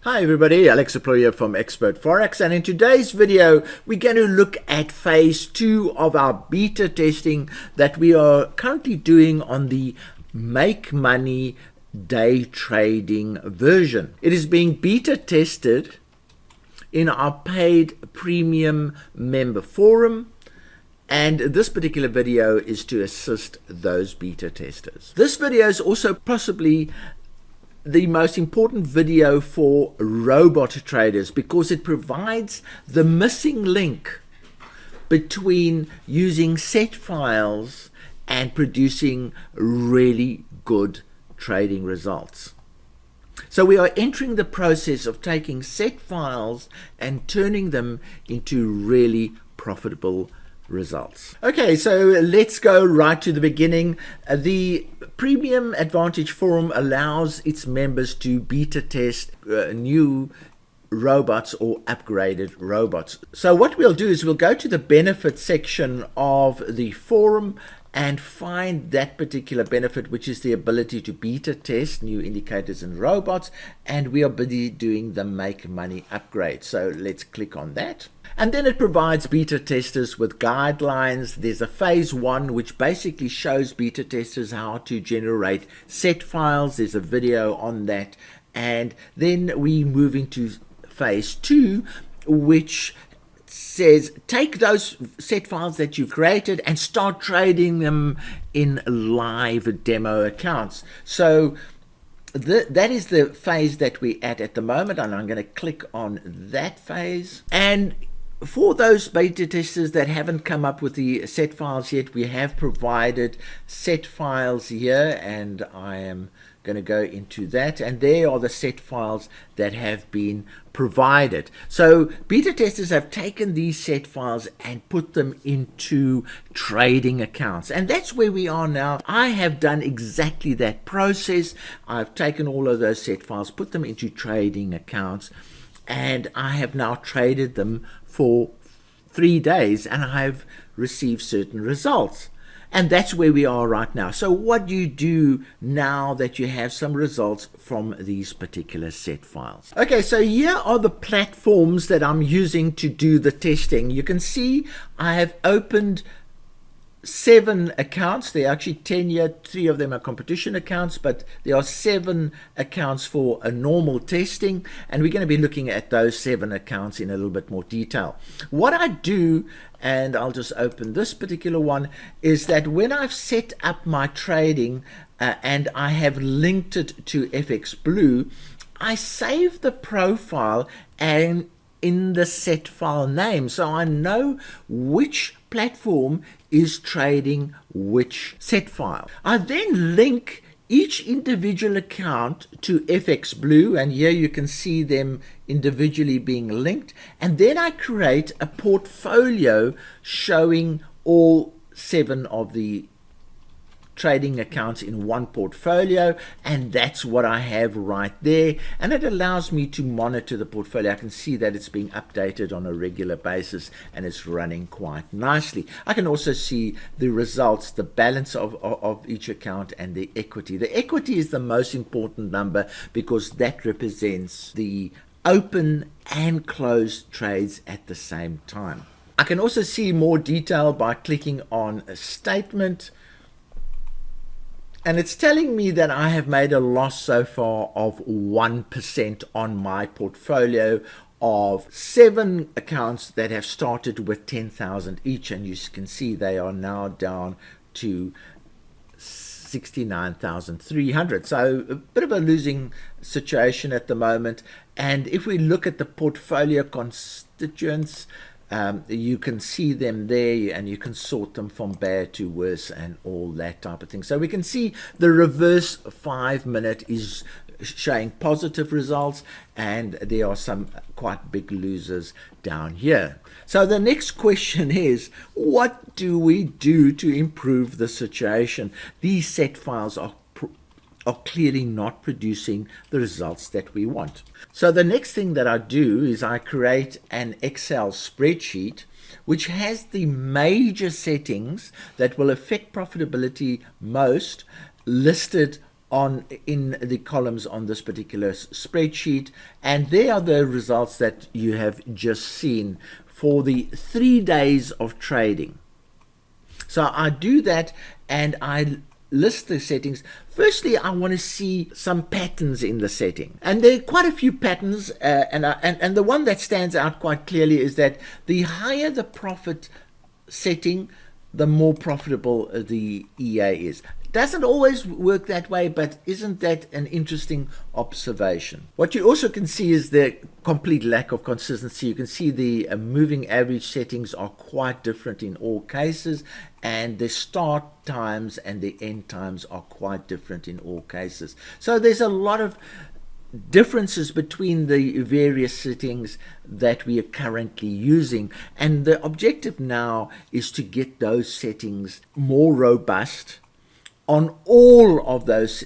Hi everybody, Alex Employer from Expert Forex, and in today's video we're going to look at phase 2 of our beta testing that we are currently doing on the Make Money day trading version. It is being beta tested in our paid premium member forum, and this particular video is to assist those beta testers. This video is also possibly the most important video for robot traders because it provides the missing link between using set files and producing really good trading results. So we are entering the process of taking set files and turning them into really profitable results. Okay, so let's go right to the beginning. The Premium Advantage Forum allows its members to beta test new robots or upgraded robots. So what we'll do is we'll go to the benefit section of the forum and find that particular benefit, which is the ability to beta test new indicators and robots, and we are busy doing the Make Money upgrade. So let's click on that. And then it provides beta testers with guidelines. There's a phase 1 which basically shows beta testers how to generate set files. There's a video on that. And then we move into phase 2, which says take those set files that you've created and start trading them in live demo accounts. So that is the phase that we're at the moment, and I'm going to click on that phase. And for those beta testers that haven't come up with the set files yet, we have provided set files here, and I am going to go into that, and there are the set files that have been provided. So beta testers have taken these set files and put them into trading accounts, and that's where we are now. I have done exactly that process. I've taken all of those set files, put them into trading accounts, and I have now traded them for 3 days, and I've received certain results. And that's where we are right now. So what do you do now that you have some results from these particular set files? Okay, so here are the platforms that I'm using to do the testing. You can see I have opened 7 accounts. There are actually 10 here. 3 of them are competition accounts, but there are 7 accounts for a normal testing, and we're going to be looking at those 7 accounts in a little bit more detail. What I do, and I'll just open this particular one, is that when I've set up my trading and I have linked it to FX Blue, I save the profile and in the set file name, so I know which platform is trading which set file. I then link each individual account to FX Blue, and here you can see them individually being linked, and then I create a portfolio showing all 7 of the trading accounts in one portfolio, and that's what I have right there, and it allows me to monitor the portfolio. I can see that it's being updated on a regular basis and it's running quite nicely. I can also see the results, the balance of each account, and the equity. The equity is the most important number because that represents the open and closed trades at the same time. I can also see more detail by clicking on a statement, and it's telling me that I have made a loss so far of 1% on my portfolio of 7 accounts that have started with 10,000 each, and you can see they are now down to 69,300. So a bit of a losing situation at the moment. And if we look at the portfolio constituents, you can see them there, and you can sort them from bad to worse and all that type of thing. So we can see the reverse 5-minute is showing positive results, and there are some quite big losers down here. So the next question is, what do we do to improve the situation? These set files are clearly not producing the results that we want. So the next thing that I do is I create an Excel spreadsheet which has the major settings that will affect profitability most listed in the columns on this particular spreadsheet, and there are the results that you have just seen for the 3 days of trading. So I do that and I list the settings. Firstly, I want to see some patterns in the setting, and there are quite a few patterns, and the one that stands out quite clearly is that the higher the profit setting, the more profitable the EA is. Doesn't always work that way, but isn't that an interesting observation? What you also can see is the complete lack of consistency. You can see the moving average settings are quite different in all cases, and the start times and the end times are quite different in all cases. So there's a lot of differences between the various settings that we are currently using, and the objective now is to get those settings more robust on all of those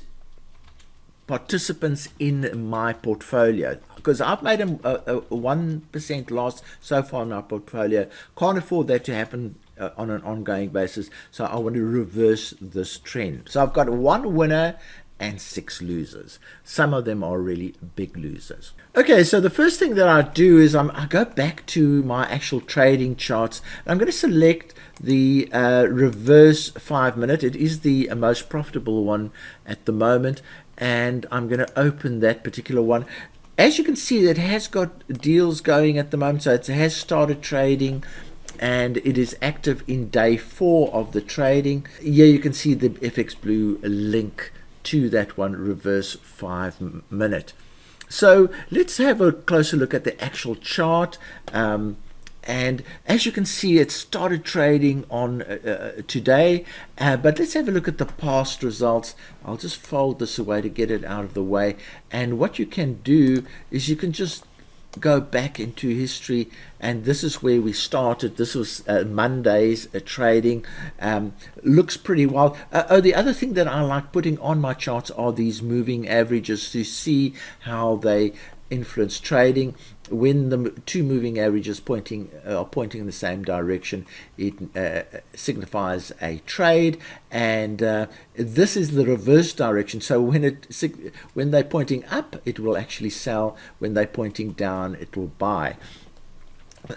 participants in my portfolio, because I've made a 1% loss so far in our portfolio. Can't afford that to happen on an ongoing basis, so I want to reverse this trend. So I've got 1 winner and 6 losers. Some of them are really big losers. Okay, so the first thing that I do is I go back to my actual trading charts. I'm going to select the reverse 5-minute. It is the most profitable one at the moment, and I'm going to open that particular one. As you can see, it has got deals going at the moment, so it has started trading, and it is active in day 4 of the trading. Here you can see the FX Blue link to that one, reverse 5-minute. So let's have a closer look at the actual chart. And as you can see, it started trading on today, but let's have a look at the past results. I'll just fold this away to get it out of the way. And what you can do is you can just go back into history, and this is where we started. This was Monday's trading. Looks pretty well. The other thing that I like putting on my charts are these moving averages to see how they influence trading. When the 2 moving averages are pointing in the same direction, it signifies a trade, and this is the reverse direction. So when they're pointing up, it will actually sell. When they're pointing down, it will buy.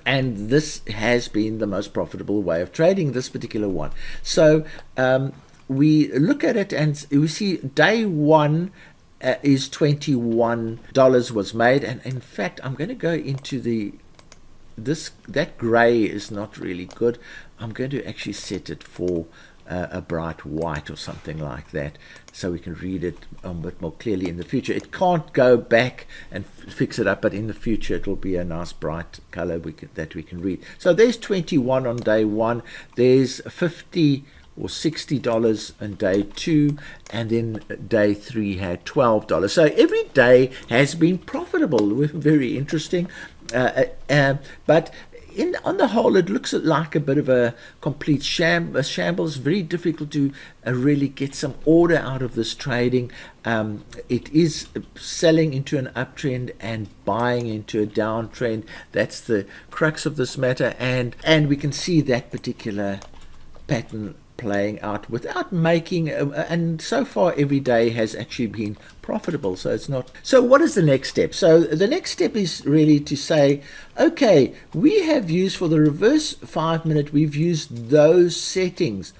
And this has been the most profitable way of trading, this particular one. So we look at it and we see day 1 is $21 was made, and in fact I'm going to go into that gray is not really good. I'm going to actually set it for a bright white or something like that, so we can read it a bit more clearly in the future. It can't go back and fix it up, but in the future it will be a nice bright color that we can read. So there's 21 on day 1, there's 50 or $60 on day 2, and then day 3 had $12. So every day has been profitable. Very interesting. But on the whole, it looks like a bit of a complete shambles. Very difficult to really get some order out of this trading. It is selling into an uptrend and buying into a downtrend. That's the crux of this matter, and we can see that particular pattern playing out without making, and so far every day has actually been profitable. So it's not. So what is the next step? So the next step is really to say, okay, we have used for the reverse 5-minute, we've used those settings.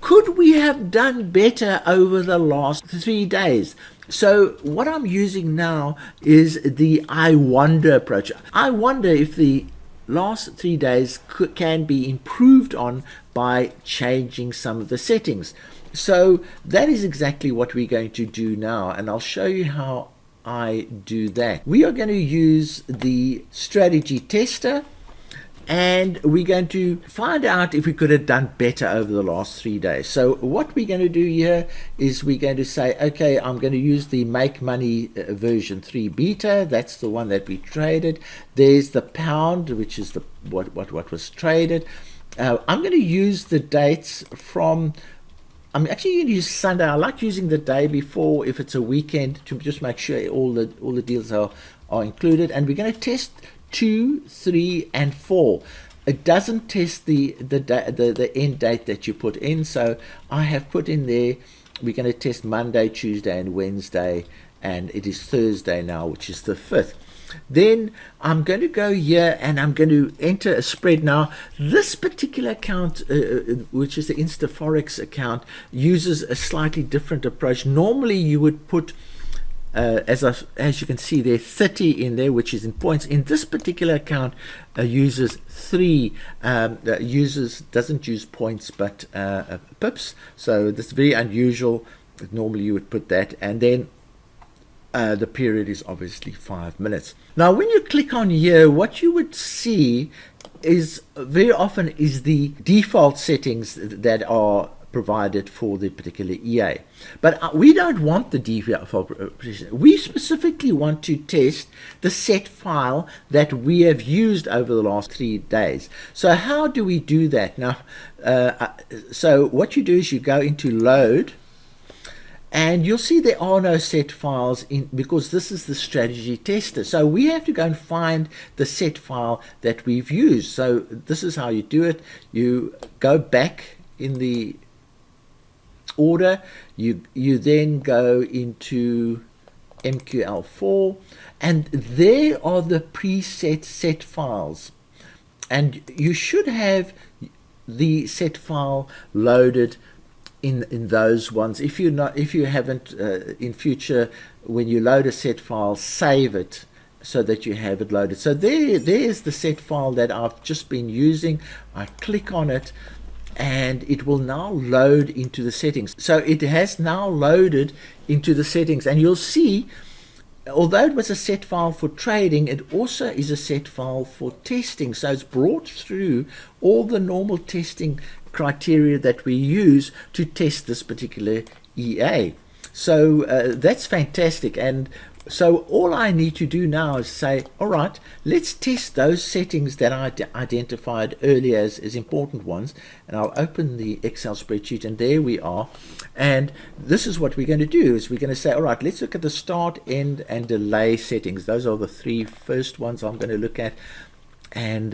Could we have done better over the last 3 days? So what I'm using now is the I wonder approach. I wonder if the last 3 days can be improved on by changing some of the settings. So that is exactly what we're going to do now, and I'll show you how I do that. We are going to use the strategy tester, and we're going to find out if we could have done better over the last 3 days. So what we're going to do here is we're going to say, okay, I'm going to use the Make Money version 3 beta. That's the one that we traded. There's the pound, which is the what was traded. I'm going to use the dates from, I'm actually going to use Sunday. I like using the day before if it's a weekend to just make sure all the deals are included. And we're going to test 2, 3, and 4. It doesn't test the end date that you put in, so I have put in there we're going to test Monday, Tuesday, and Wednesday, and it is Thursday now, which is the 5th. Then I'm going to go here and I'm going to enter a spread. Now, this particular account, which is the InstaForex account, uses a slightly different approach. Normally, you would put, as you can see there, 30 in there, which is in points. In this particular account, uses doesn't use points but pips. So that's very unusual. Normally, you would put that, and then the period is obviously 5 minutes. Now, when you click on here, what you would see is very often is the default settings that are provided for the particular EA. But we don't want the default position. We specifically want to test the set file that we have used over the last 3 days. So how do we do that? Now, so what you do is you go into load, and you'll see there are no set files in, because this is the strategy tester. So we have to go and find the set file that we've used. So this is how you do it. You go back in the order. You then go into MQL4, and there are the preset set files. And you should have the set file loaded in those ones. If you haven't, in future, when you load a set file, save it so that you have it loaded. So there's the set file that I've just been using. I click on it, and it will now load into the settings. So it has now loaded into the settings, and you'll see, although it was a set file for trading, it also is a set file for testing. So it's brought through all the normal testing criteria that we use to test this particular EA. So that's fantastic. And so all I need to do now is say, all right, let's test those settings that I identified earlier as important ones. And I'll open the Excel spreadsheet, and there we are. And this is what we're going to do, is we're going to say, all right, let's look at the start, end, and delay settings. Those are the 3 first ones I'm going to look at. And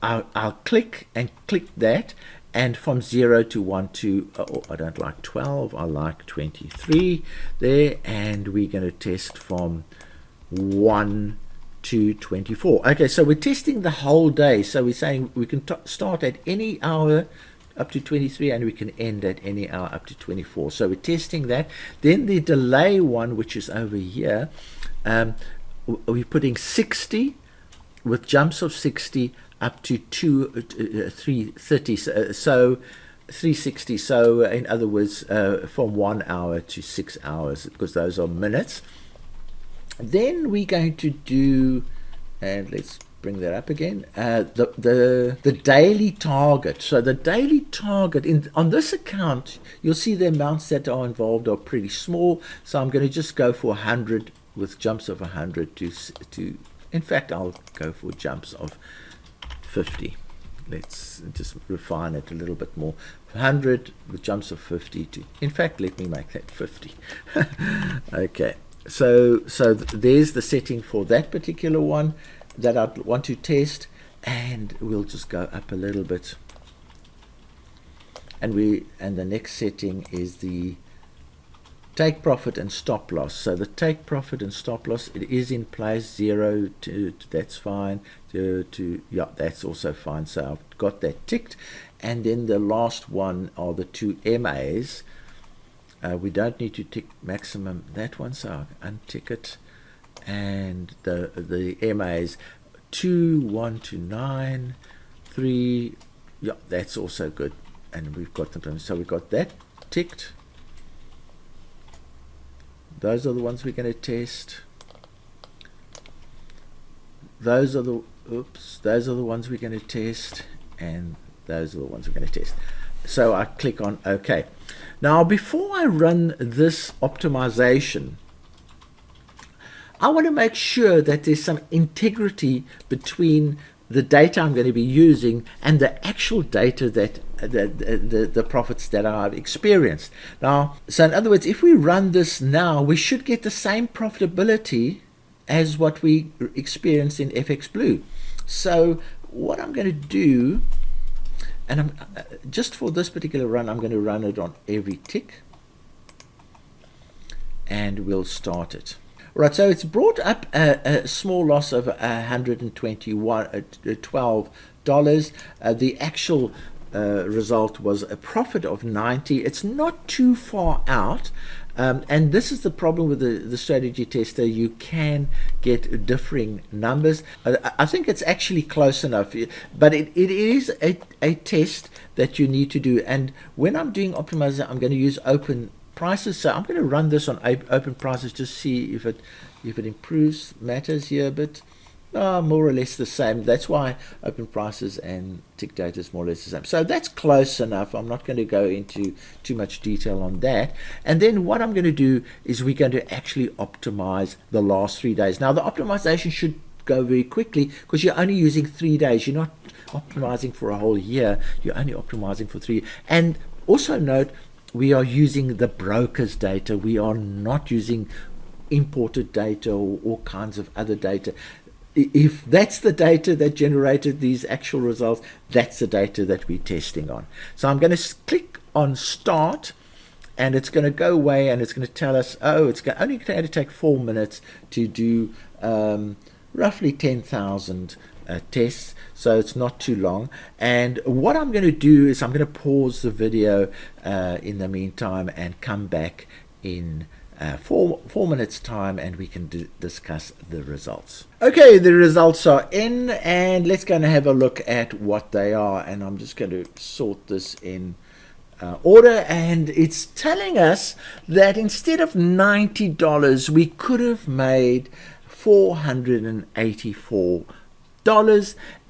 I'll click that, and from 0 to 1 to, I don't like 12, I like 23 there, and we're going to test from 1 to 24. Okay, so we're testing the whole day. So we're saying we can start at any hour up to 23, and we can end at any hour up to 24. So we're testing that. Then the delay one, which is over here, we're putting 60 with jumps of 60 up to 330, so 360. So in other words, from 1 hour to 6 hours, because those are minutes. Then we're going to do, and let's bring that up again, the daily target. So the daily target on this account, you'll see the amounts that are involved are pretty small. So I'm going to just go for 100 with jumps of 100 to in fact, I'll go for jumps of 50. Let's just refine it a little bit more. 100 with jumps of 50 to, in fact, let me make that 50. Okay, so there's the setting for that particular one that I want to test, and we'll just go up a little bit. And the next setting is the take profit and stop loss. So the take profit and stop loss, it is in place. 0 to that's fine. To yeah, that's also fine. So I've got that ticked. And then the last one are the 2 MAs. We don't need to tick maximum that one, so I'll untick it. And the MAs 2, 1 to 9, 3. Yeah, that's also good. And we've got them. So we've got that ticked. Those are the ones we're going to test. Those are the ones we're going to test, and those are the ones we're going to test. So I click on OK. Now, before I run this optimization, I want to make sure that there's some integrity between the data I'm going to be using and the actual data that the profits that I've experienced. Now, so in other words, if we run this now, we should get the same profitability as what we experienced in FX Blue. So what I'm going to do And I'm just for this particular run, I'm going to run it on every tick, and we'll start it. Right, so it's brought up a small loss of $112. The actual result was a profit of 90. It's not too far out. And this is the problem with the strategy tester. You can get differing numbers. I think it's actually close enough, but it is a test that you need to do. And when I'm doing optimizer, I'm going to use open prices. So I'm going to run this on open prices, just see if it improves matters here, but more or less the same. That's why open prices and tick data is more or less the same. So that's close enough. I'm not going to go into too much detail on that. And then what I'm going to do is we're going to actually optimize the last 3 days. Now the optimization should go very quickly because you're only using 3 days. You're not optimizing for a whole year. You're only optimizing for 3. And also note, we are using the broker's data. We are not using imported data or all kinds of other data. If that's the data that generated these actual results, that's the data that we're testing on. So I'm going to click on start, and it's going to go away, and it's going to tell us, oh, it's only going to take 4 minutes to do roughly 10,000 tests, so it's not too long. And what I'm going to do is I'm going to pause the video in the meantime and come back in 4 minutes time, and we can discuss the results. Okay, the results are in, and let's go and have a look at what they are. And I'm just going to sort this in order, and it's telling us that instead of $90 we could have made $484.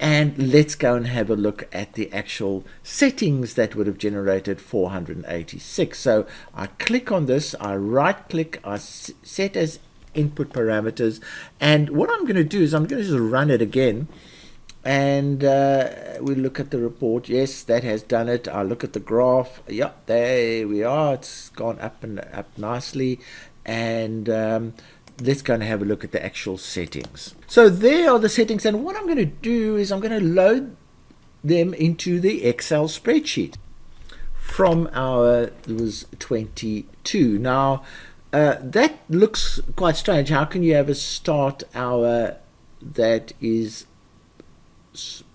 And let's go and have a look at the actual settings that would have generated 486. So I click on this, I right click, I set as input parameters, and what I'm going to do is I'm going to just run it again, and we look at the report. Yes, that has done it. I look at the graph. Yep, there we are. It's gone up and up nicely. And let's go and have a look at the actual settings. So there are the settings, and what I'm going to do is I'm going to load them into the Excel spreadsheet from our, it was 22. Now that looks quite strange. How can you have a start hour that is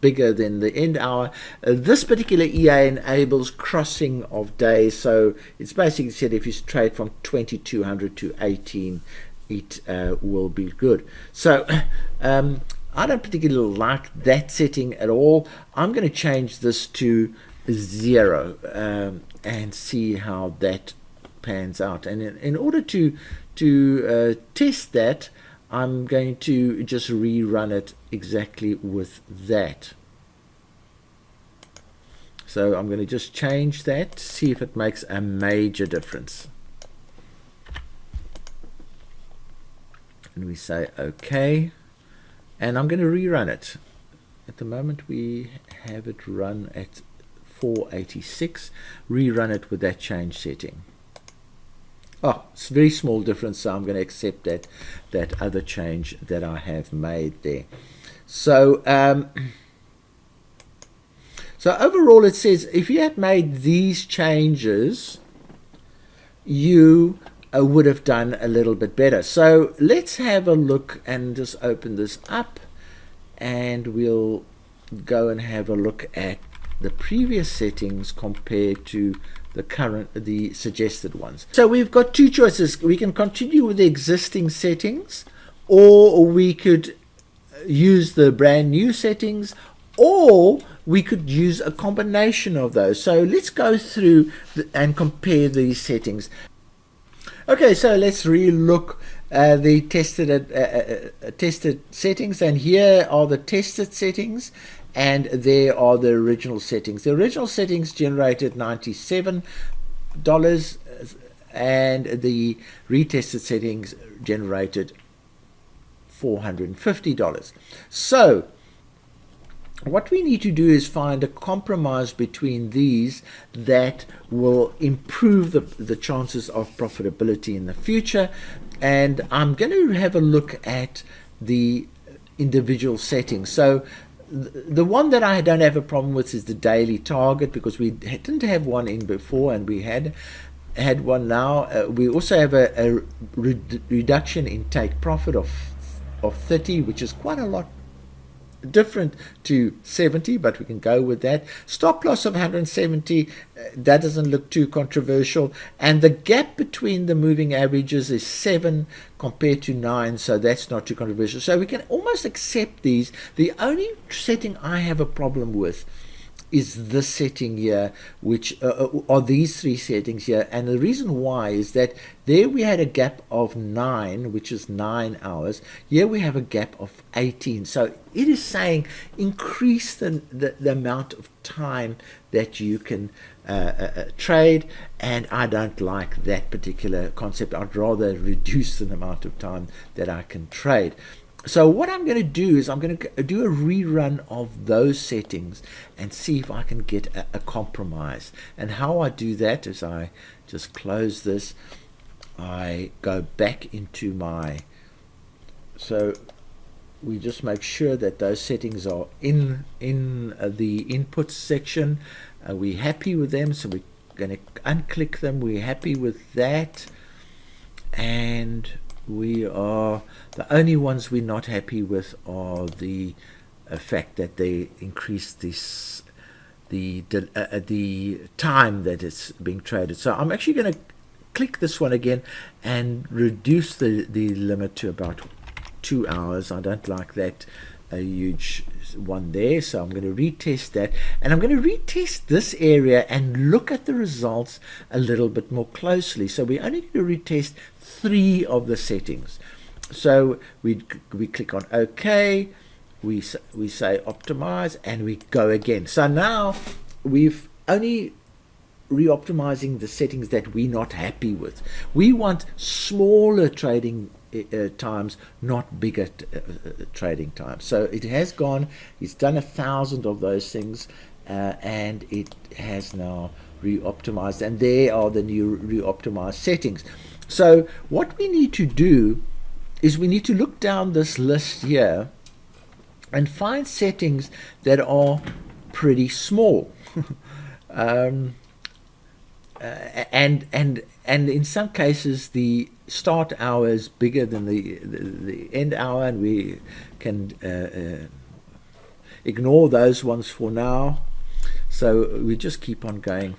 bigger than the end hour? This particular EA enables crossing of days, so it's basically said if you trade from 2200 to 18, it will be good. So I don't particularly like that setting at all. I'm going to change this to 0 and see how that pans out. And in order to test that, I'm going to just rerun it exactly with that. So I'm going to just change that, see if it makes a major difference. And we say OK, and I'm going to rerun it. At the moment we have it run at 486. Rerun it with that change setting. Oh, it's a very small difference, so I'm going to accept that other change that I have made there. So so overall it says if you had made these changes, you would have done a little bit better. So let's have a look and just open this up, and we'll go and have a look at the previous settings compared to the suggested ones. So we've got two choices. We can continue with the existing settings, or we could use the brand new settings, or we could use a combination of those. So let's go through and compare these settings. Okay, so let's re-look the tested settings, and here are the tested settings, and there are the original settings. The original settings generated $97, and the retested settings generated $450. So what we need to do is find a compromise between these that will improve the chances of profitability in the future. And I'm going to have a look at the individual settings. So the one that I don't have a problem with is the daily target, because we didn't have one in before, and we had one now. We also have a reduction in take profit of 30, which is quite a lot different to 70, but we can go with that. Stop loss of 170, that doesn't look too controversial, and the gap between the moving averages is 7 compared to 9, so that's not too controversial, so we can almost accept these. The only setting I have a problem with is this setting here, which are these three settings here. And the reason why is that there we had a gap of 9, which is 9 hours. Here we have a gap of 18. So it is saying increase the amount of time that you can trade, and I don't like that particular concept. I'd rather reduce the amount of time that I can trade. So what I'm going to do is I'm going to do a rerun of those settings and see if I can get a compromise. And how I do that is I just close this. I go back into my, so we just make sure that those settings are in the inputs section. We're happy with them, so we're going to unclick them. We're happy with that, and we are, the only ones we're not happy with are the fact that they increase this the time that it's being traded. So I'm actually going to click this one again and reduce the limit to about 2 hours. I don't like that a huge one there, so I'm going to retest that, and I'm going to retest this area and look at the results a little bit more closely. So we're only going to retest 3 of the settings. So we click on OK, we say optimize, and we go again. So now we've only re-optimizing the settings that we're not happy with. We want smaller trading times, not bigger trading times. So it has gone, it's done 1,000 of those things, and it has now re-optimized, and there are the new re-optimized settings. So what we need to do is we need to look down this list here and find settings that are pretty small. And in some cases the start hour is bigger than the end hour, and we can ignore those ones for now. So we just keep on going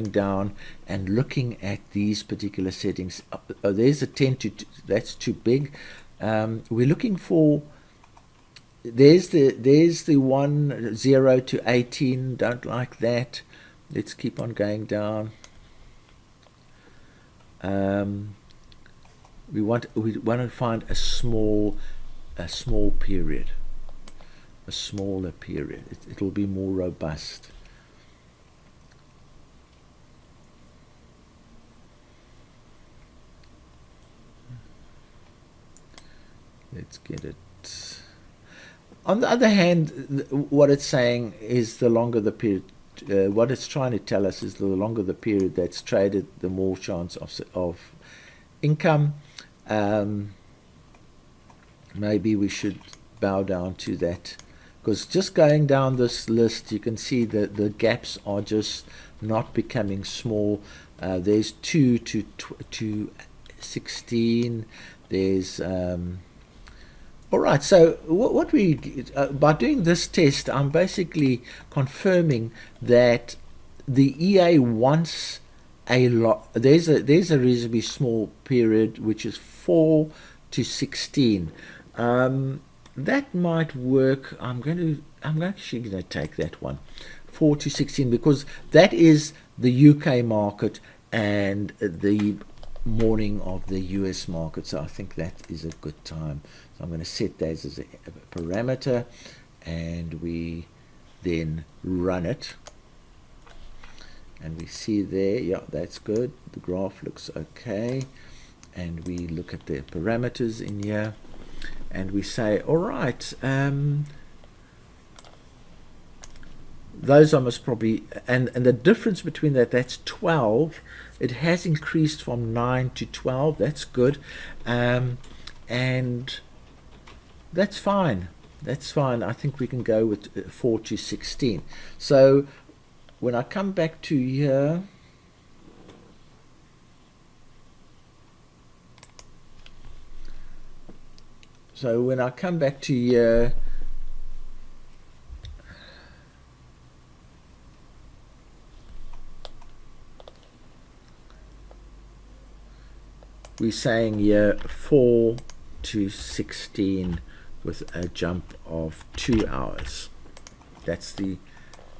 down and looking at these particular settings. There's a 10 to 2, that's too big. We're looking for, there's the 1 0 to 18, don't like that. Let's keep on going down. We want to find a small period, a smaller period. It'll be more robust. Let's get it. On the other hand, what it's saying is the longer the period, what it's trying to tell us is the longer the period that's traded, the more chance of income. Maybe we should bow down to that, because just going down this list, you can see that the gaps are just not becoming small. There's 2 to 16. There's all right, so what we by doing this test, I'm basically confirming that the EA wants a lot. There's a reasonably small period, which is 4 to 16. That might work. I'm actually going to take that one, 4 to 16, because that is the UK market and the morning of the US market. So I think that is a good time. So I'm going to set that as a parameter, and we then run it, and we see there, yeah, that's good. The graph looks okay, and we look at the parameters in here, and we say, all right, those are most probably, and the difference between that's 12. It has increased from 9 to 12. That's good, and that's fine. that's fine. I think we can go with 4 to 16. So when I come back to here, we're saying here 4 to 16 with a jump of 2 hours. That's the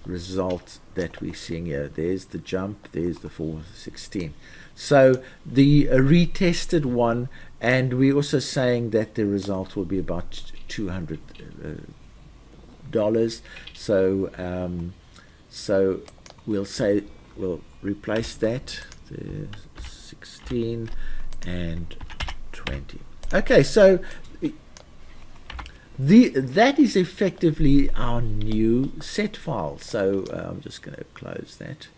result that we're seeing here. There's the jump, there's the 4 to 16. So the retested one, and we're also saying that the result will be about $200. So we'll replace that, the 16 and 20. Okay, so that is effectively our new set file. So I'm just going to close that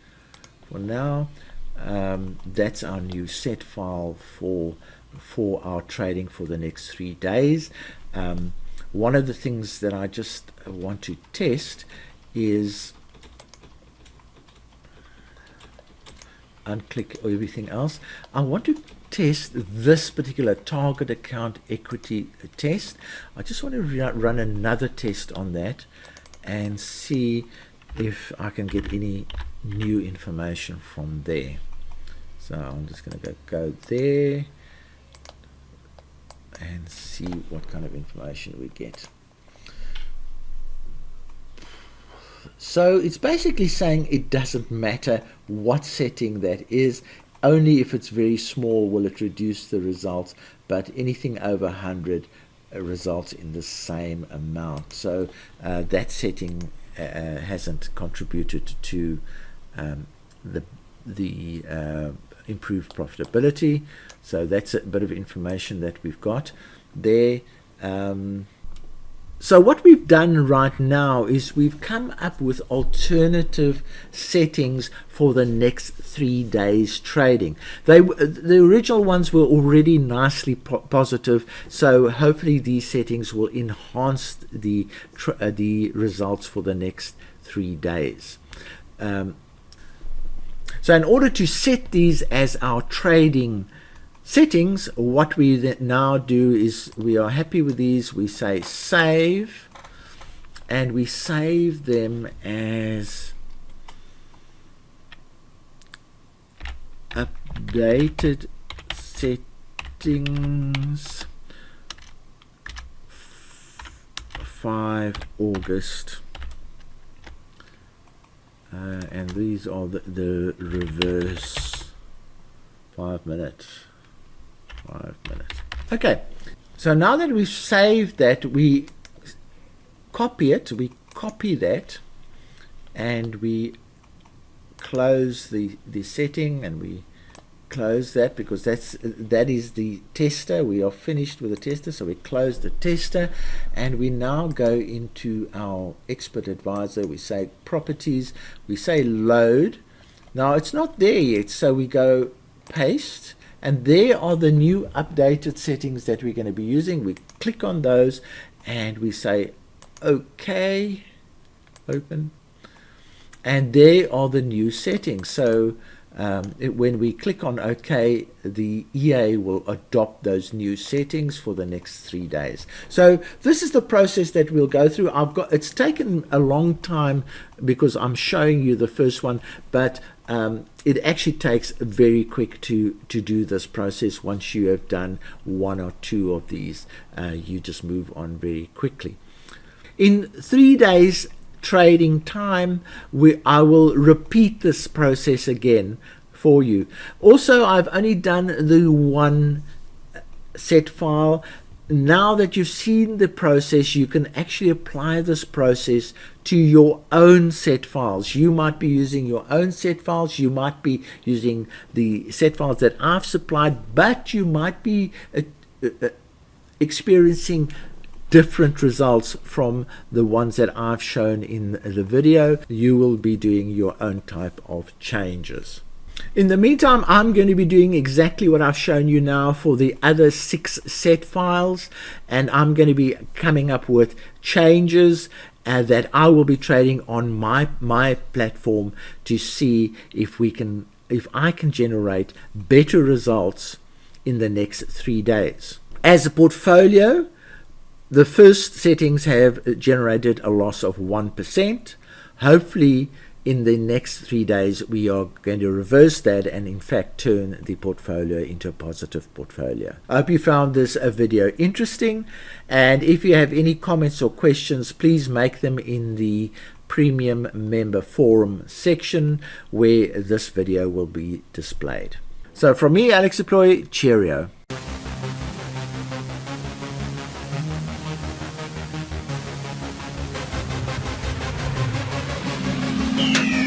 for now. That's our new set file for our trading for the next 3 days. One of the things that I just want to test is unclick everything else. I want to test this particular target account equity test. I just want to run another test on that and see if I can get any new information from there. So I'm just going to go there and see what kind of information we get. So it's basically saying it doesn't matter what setting that is, only if it's very small will it reduce the results, but anything over 100 results in the same amount. So that setting hasn't contributed to the improved profitability. So that's a bit of information that we've got there. So what we've done right now is we've come up with alternative settings for the next 3 days trading. The original ones were already nicely positive, so hopefully these settings will enhance the results for the next 3 days. So in order to set these as our trading settings, what we now do is we are happy with these, we say save, and we save them as updated settings 5 August. And these are the reverse 5 minutes. Okay, so now that we've saved that, we copy that, and we close the setting, and we close that because that is the tester. We are finished with the tester, so we close the tester, and we now go into our expert advisor. We say properties, we say load. Now it's not there yet, so we go paste, and there are the new updated settings that we're going to be using. We click on those and we say OK, open, and there are the new settings. So when we click on OK, the EA will adopt those new settings for the next 3 days. So this is the process that we'll go through. It's taken a long time because I'm showing you the first one, but it actually takes very quick to do this process. Once you have done 1 or 2 of these, you just move on very quickly. In 3 days trading time, I will repeat this process again for you. Also, I've only done the one set file. Now that you've seen the process, you can actually apply this process to your own set files. You might be using your own set files, you might be using the set files that I've supplied, but you might be experiencing different results from the ones that I've shown in the video. You will be doing your own type of changes. In the meantime, I'm going to be doing exactly what I've shown you now for the other 6 set files, and I'm going to be coming up with changes that I will be trading on my platform to see if I can generate better results in the next 3 days. As a portfolio, the first settings have generated a loss of 1%. Hopefully, in the next 3 days, we are going to reverse that and in fact turn the portfolio into a positive portfolio. I hope you found this video interesting, and if you have any comments or questions, please make them in the premium member forum section where this video will be displayed. So from me, Alex Deploy, cheerio. Yeah.